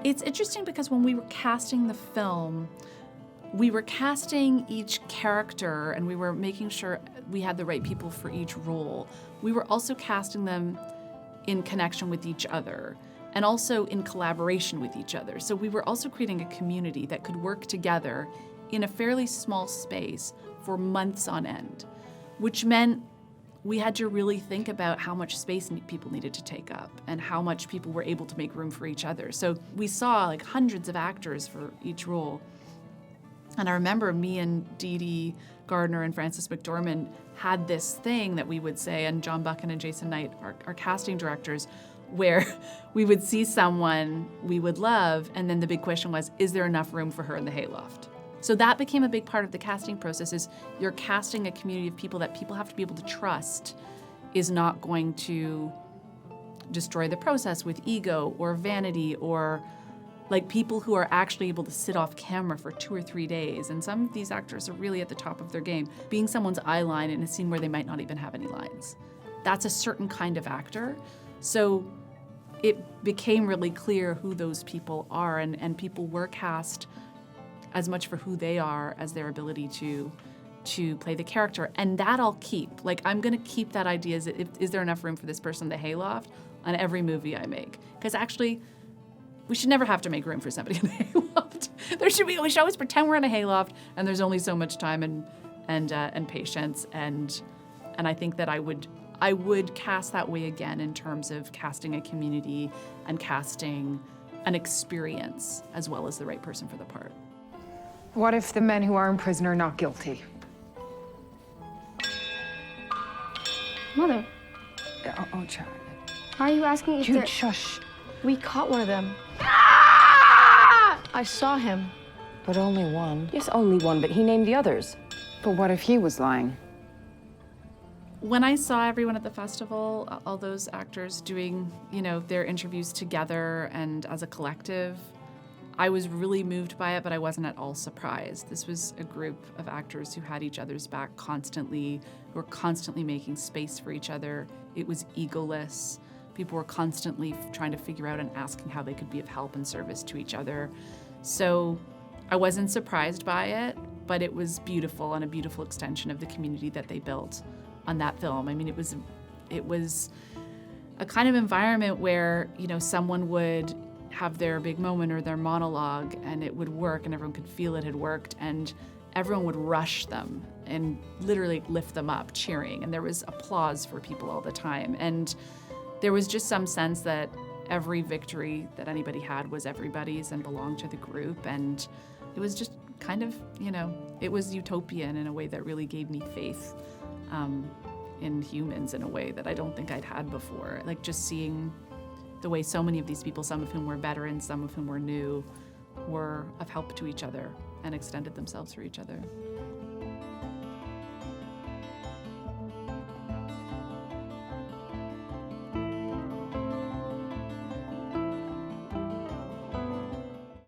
It's interesting because when we were casting the film, we were casting each character and we were making sure we had the right people for each role. We were also casting them in connection with each other and also in collaboration with each other. So we were also creating a community that could work together in a fairly small space for months on end, which meant we had to really think about how much space people needed to take up and how much people were able to make room for each other. So we saw like hundreds of actors for each role. And I remember me and Dee Dee Gardner and Frances McDormand had this thing that we would say, and John Buchan and Jason Knight, our casting directors, where we would see someone we would love, and then the big question was, is there enough room for her in the hayloft? So that became a big part of the casting process, is you're casting a community of people that people have to be able to trust is not going to destroy the process with ego or vanity or like people who are actually able to sit off camera for 2 or 3 days. And some of these actors are really at the top of their game, being someone's eye line in a scene where they might not even have any lines. That's a certain kind of actor. So it became really clear who those people are, and people were cast as much for who they are as their ability to play the character. And that I'll keep. Like, I'm gonna keep that idea, is there enough room for this person in the hayloft on every movie I make? Because actually, we should never have to make room for somebody in the hayloft. We should always pretend we're in a hayloft and there's only so much time and patience. And I think that I would cast that way again in terms of casting a community and casting an experience as well as the right person for the part. What if the men who are in prison are not guilty? Mother, Oh, Charlie. why are you asking if Jude, they're... shush. We caught one of them. I saw him. But only one. Yes, only one, but he named the others. But what if he was lying? When I saw everyone at the festival, all those actors doing, their interviews together and as a collective, I was really moved by it, but I wasn't at all surprised. This was a group of actors who had each other's back constantly, who were constantly making space for each other. It was egoless. People were constantly trying to figure out and asking how they could be of help and service to each other. So I wasn't surprised by it, but it was beautiful and a beautiful extension of the community that they built on that film. I mean, it was a kind of environment where, someone would have their big moment or their monologue and it would work and everyone could feel it had worked and everyone would rush them and literally lift them up cheering, and there was applause for people all the time. And there was just some sense that every victory that anybody had was everybody's and belonged to the group, and it was just kind of, it was utopian in a way that really gave me faith in humans in a way that I don't think I'd had before. Like just seeing the way so many of these people, some of whom were veterans, some of whom were new, were of help to each other and extended themselves for each other.